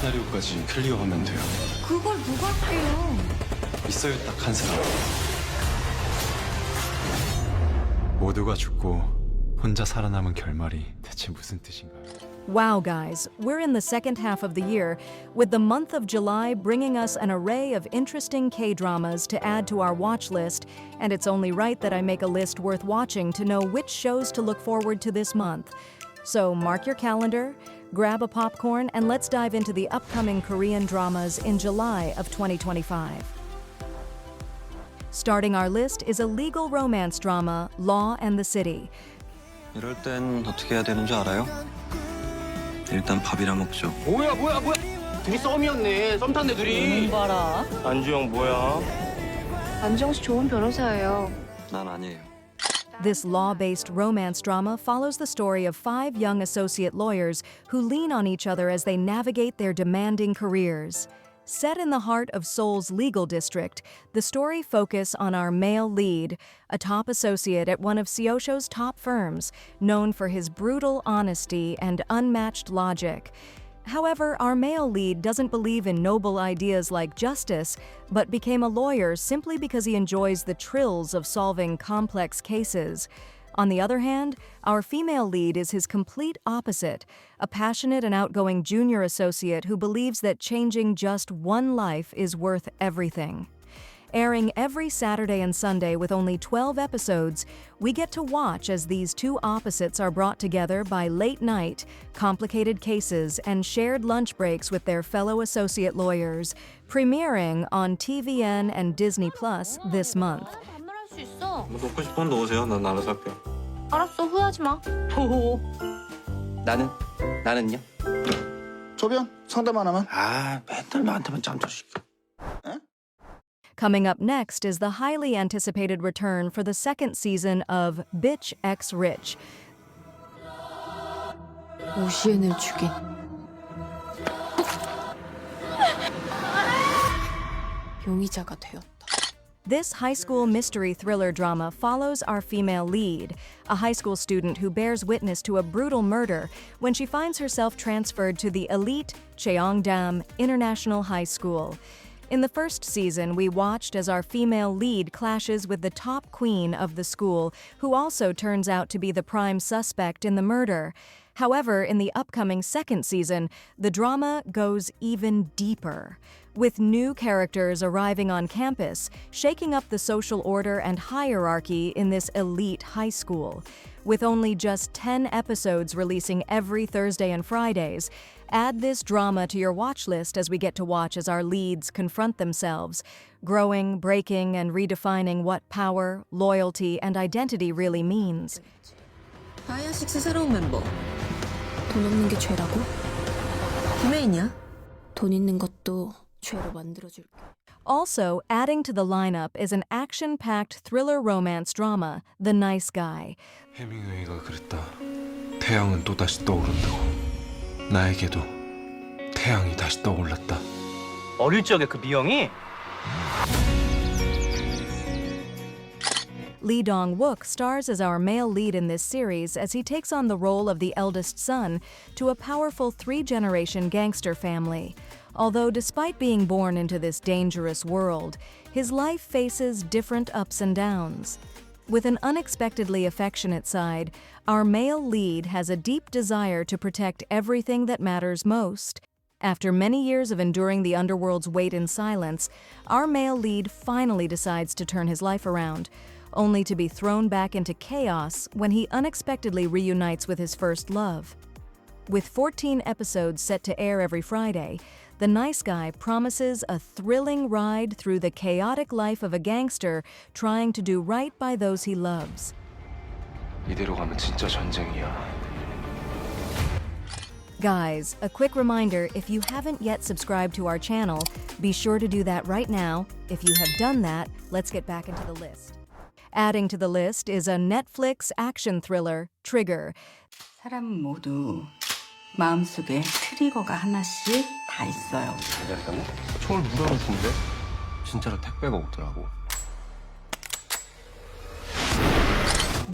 시나리오까지 클리어하면 돼요. 그걸 누가 해요? 있어요, 딱 한 사람. 모두가 죽고 혼자 살아남은 결말이 대체 무슨 뜻인가요? Wow, guys, we're in the second half of the year, with the month of July bringing us an array of interesting K-dramas to add to our watch list, and it's only right that I make a list worth watching to know which shows to look forward to this month. So mark your calendar, grab a popcorn, and let's dive into the upcoming Korean dramas in July of 2025. Starting our list is a legal romance drama, Law and the City. 이럴 땐 어떻게 해야 되는 줄 알아요? 일단 밥이나 먹죠. 뭐야? 둘이 썸이었네. 썸 탔네 둘이. 봐라. 안주영 뭐야? 안정 씨 좋은 변호사예요. 난 아니에요. This law-based romance drama follows the story of 5 young associate lawyers who lean on each other as they navigate their demanding careers. Set in the heart of Seoul's legal district, the story focuses on our male lead, a top associate at one of Seosho's top firms, known for his brutal honesty and unmatched logic. However, our male lead doesn't believe in noble ideas like justice, but became a lawyer simply because he enjoys the thrills of solving complex cases. On the other hand, our female lead is his complete opposite, a passionate and outgoing junior associate who believes that changing just one life is worth everything. Airing every Saturday and Sunday with only 12 episodes, we get to watch as these two opposites are brought together by late night, complicated cases, and shared lunch breaks with their fellow associate lawyers, premiering on TVN and Disney Plus this month. 반말할 수 있어. 뭐 놓고 싶으면 놓으세요. 난 알아서 할게요. 알았어, 후회하지 마. 나는요? 소변 상담 하나만. 아, 맨날 나한테만 짬짜시켜. Coming up next is the highly anticipated return for the second season of Bitch X Rich. 오시엔을 죽인. 용의자가 되었다. This high school mystery thriller drama follows our female lead, a high school student who bears witness to a brutal murder when she finds herself transferred to the elite Cheongdam International High School. In the first season, we watched as our female lead clashes with the top queen of the school, who also turns out to be the prime suspect in the murder. However, in the upcoming second season, the drama goes even deeper, with new characters arriving on campus, shaking up the social order and hierarchy in this elite high school. With only just 10 episodes releasing every Thursday and Fridays, add this drama to your watch list as we get to watch as our leads confront themselves, growing, breaking, and redefining what power, loyalty, and identity really means. 다이아식스 새로운 멤버. 돈 없는 게 죄라고? 김혜인이야? 돈 있는 것도 죄로 만들어줄게. Also, adding to the lineup is an action-packed thriller romance drama, The Nice Guy. 해밍웨이가 그랬다. 태양은 또다시 떠오른다고. 나에게도 태양이 다시 떠올랐다. 어릴 적에 그 미영이? Lee Dong-wook stars as our male lead in this series as he takes on the role of the eldest son to a powerful 3-generation gangster family. Although despite being born into this dangerous world, his life faces different ups and downs. With an unexpectedly affectionate side, our male lead has a deep desire to protect everything that matters most. After many years of enduring the underworld's weight in silence, our male lead finally decides to turn his life around, only to be thrown back into chaos when he unexpectedly reunites with his first love. With 14 episodes set to air every Friday, The Nice Guy promises a thrilling ride through the chaotic life of a gangster trying to do right by those he loves. 이대로 가면 진짜 전쟁이야. Guys, a quick reminder, if you haven't yet subscribed to our channel, be sure to do that right now. If you have done that, let's get back into the list. Adding to the list is a Netflix action thriller, Trigger. 사람은 모두 마음속에 트리거가 하나씩 다 있어요. 알겠다고? 총을 물어놓던데? 진짜로 택배가 오더라고.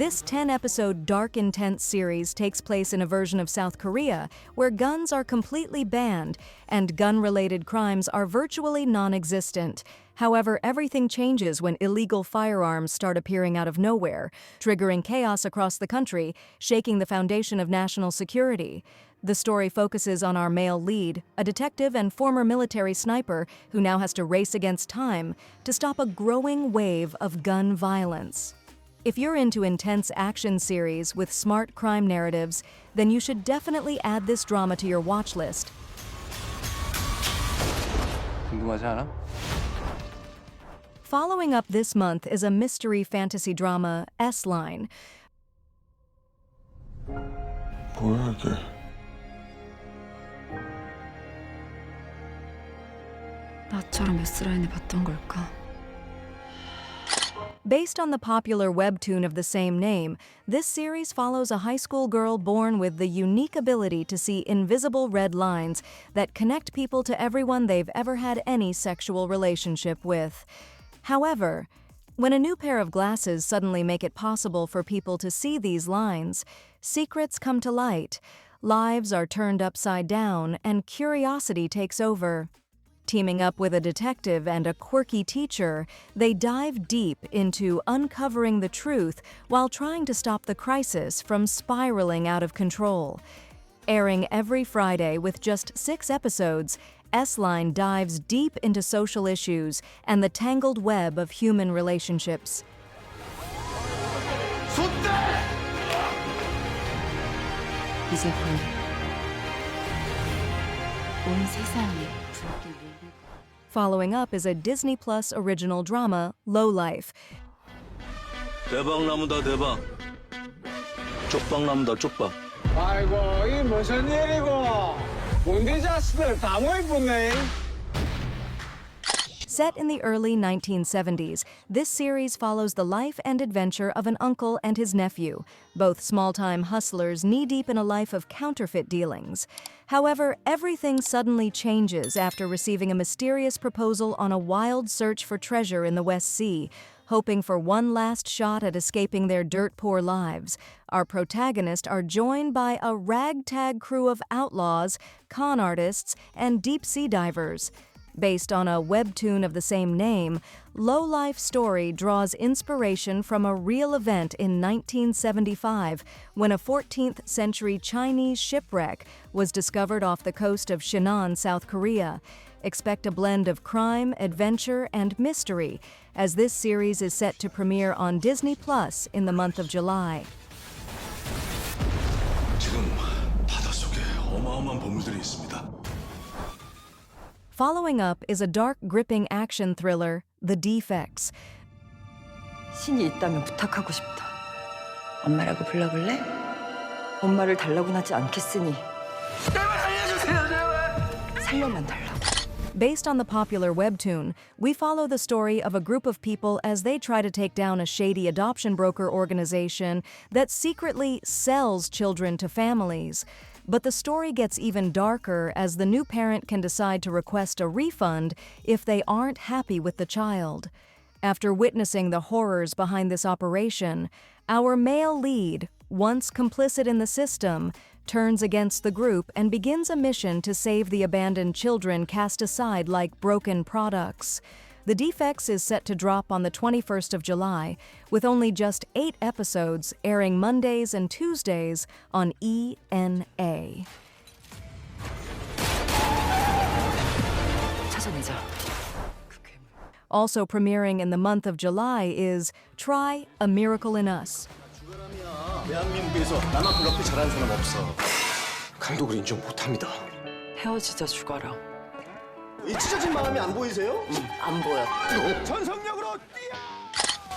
This 10-episode dark intense series takes place in a version of South Korea where guns are completely banned and gun-related crimes are virtually non-existent. However, everything changes when illegal firearms start appearing out of nowhere, triggering chaos across the country, shaking the foundation of national security. The story focuses on our male lead, a detective and former military sniper who now has to race against time to stop a growing wave of gun violence. If you're into intense action series with smart crime narratives, then you should definitely add this drama to your watch list. 궁금하지 않아? Following up this month is a mystery fantasy drama, Sline. 뭐야 이게? 나처럼 S라인을 봤던 걸까? Based on the popular webtoon of the same name, this series follows a high school girl born with the unique ability to see invisible red lines that connect people to everyone they've ever had any sexual relationship with. However, when a new pair of glasses suddenly make it possible for people to see these lines, secrets come to light, lives are turned upside down, and curiosity takes over. Teaming up with a detective and a quirky teacher, they dive deep into uncovering the truth while trying to stop the crisis from spiraling out of control. Airing every Friday with just 6 episodes, S-Line dives deep into social issues and the tangled web of human relationships. 이제 온 세상이 Following up is a Disney Plus original drama, Lowlife. 대박 나무다 대박. 쪽박 나무다 쪽박. 아이고 이 무슨 일이고? 본디 자식들 다 모이겠네. Set in the early 1970s, this series follows the life and adventure of an uncle and his nephew, both small-time hustlers knee-deep in a life of counterfeit dealings. However, everything suddenly changes after receiving a mysterious proposal on a wild search for treasure in the West Sea, hoping for one last shot at escaping their dirt-poor lives. Our protagonists are joined by a ragtag crew of outlaws, con artists, and deep-sea divers. Based on a webtoon of the same name, Lowlife story draws inspiration from a real event in 1975 when a 14th century Chinese shipwreck was discovered off the coast of Shinan, South Korea. Expect a blend of crime, adventure, and mystery, as this series is set to premiere on Disney Plus in the month of July. 지금 바닷속에 어마어마한 보물들이 있습니다. Following up is a dark, gripping action thriller, The Defects. 신이 있다면 부탁하고 싶다. 엄마라고 불러볼래? 엄마를 달라고는 하지 않겠으니. 제발 알려주세요, 제발. 살려면 달라고. Based on the popular webtoon, we follow the story of a group of people as they try to take down a shady adoption broker organization that secretly sells children to families. But the story gets even darker as the new parent can decide to request a refund if they aren't happy with the child. After witnessing the horrors behind this operation, our male lead, once complicit in the system, turns against the group and begins a mission to save the abandoned children cast aside like broken products. The Defects is set to drop on the 21st of July, with only just 8 episodes airing Mondays and Tuesdays on ENA. 찾아내자. Also premiering in the month of July is Try A Miracle in Us. 대한민국에서 나만 그렇게 잘하는 사람 없어. 감독을 인정 못합니다. 헤어지자 죽어라. 이 찢어진 마음이 안 보이세요? 안 보여. 전성력으로 뛰어!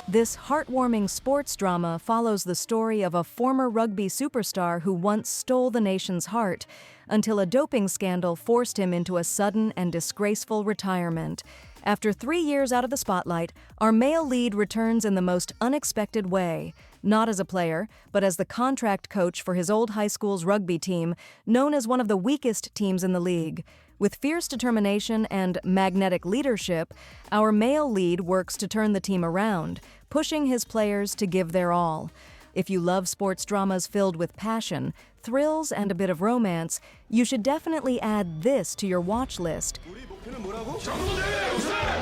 This heartwarming sports drama follows the story of a former rugby superstar who once stole the nation's heart until a doping scandal forced him into a sudden and disgraceful retirement. After 3 years out of the spotlight, our male lead returns in the most unexpected way, not as a player, but as the contract coach for his old high school's rugby team, known as one of the weakest teams in the league. With fierce determination and magnetic leadership, our male lead works to turn the team around, pushing his players to give their all. If you love sports dramas filled with passion, thrills, and a bit of romance, you should definitely add this to your watch list. 우리 목표는 뭐라고?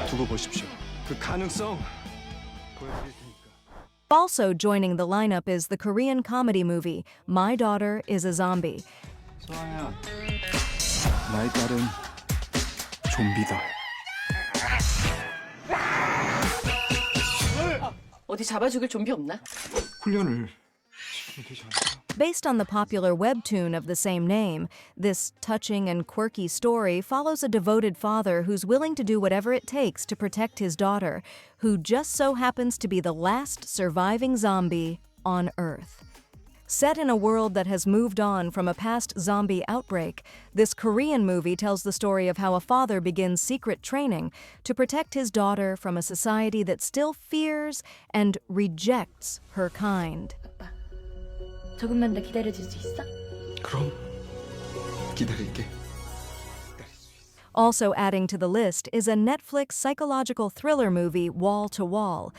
두고 보십시오. 그 가능성 보여드릴 테니까. Also joining the lineup is the Korean comedy movie MyDaughterIsAZombie. 소아야, 나의 딸은 좀비다. 어디 잡아 죽일 좀비 없나? 훈련을 시키면 되지 않을까? Based on the popular webtoon of the same name, this touching and quirky story follows a devoted father who's willing to do whatever it takes to protect his daughter, who just so happens to be the last surviving zombie on Earth. Set in a world that has moved on from a past zombie outbreak, this Korean movie tells the story of how a father begins secret training to protect his daughter from a society that still fears and rejects her kind. 조금만 더 기다려줄 수 있어? 그럼 기다릴게. Also adding to the list is a Netflix psychological thriller movie, Wall to Wall.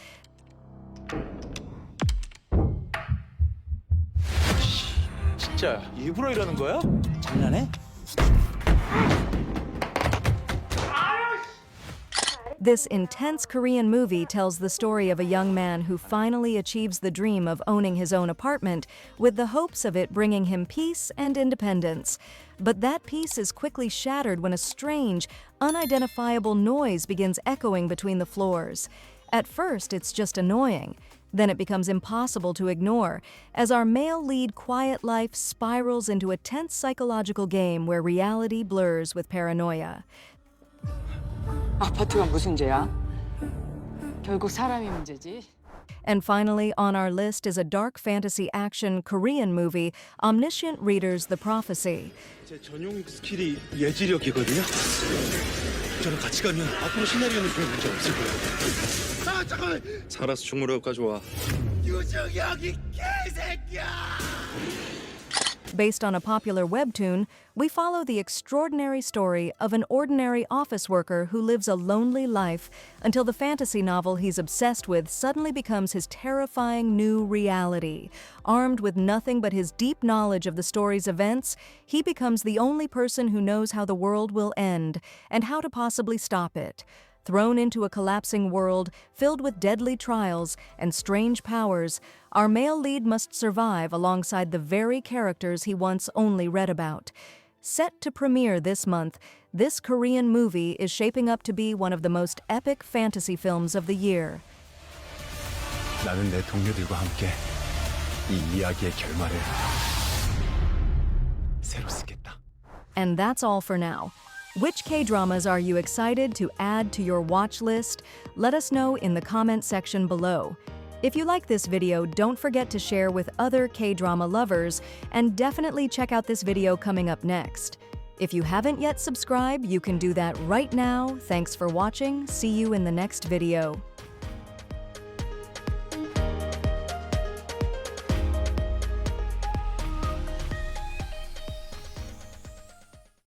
진짜 일부러 이러는 거야? 장난해? This intense Korean movie tells the story of a young man who finally achieves the dream of owning his own apartment with the hopes of it bringing him peace and independence. But that peace is quickly shattered when a strange, unidentifiable noise begins echoing between the floors. At first, it's just annoying. Then it becomes impossible to ignore, as our male lead quiet life spirals into a tense psychological game where reality blurs with paranoia. 아파트가 무슨 죄야? 결국 사람이 문제지. And finally, on our list is a dark fantasy action Korean movie, Omniscient Reader's The Prophecy. 제 전용 스킬이 예지력이거든요. 저랑 같이 가면 앞으로 시나리오는 별 문제 없을 거예요. 아 잠깐만. 살아서 충무로 가져와. 유정이 여기 개새끼야. Based on a popular webtoon, we follow the extraordinary story of an ordinary office worker who lives a lonely life until the fantasy novel he's obsessed with suddenly becomes his terrifying new reality. Armed with nothing but his deep knowledge of the story's events, he becomes the only person who knows how the world will end and how to possibly stop it. Thrown into a collapsing world filled with deadly trials and strange powers, our male lead must survive alongside the very characters he once only read about. Set to premiere this month, this Korean movie is shaping up to be one of the most epic fantasy films of the year. 나는 내 동료들과 함께 이 이야기의 결말을 새로 쓰겠다. And that's all for now. Which K-dramas are you excited to add to your watch list? Let us know in the comment section below. If you like this video, don't forget to share with other K-drama lovers, and definitely check out this video coming up next. If you haven't yet subscribed, you can do that right now. Thanks for watching. See you in the next video.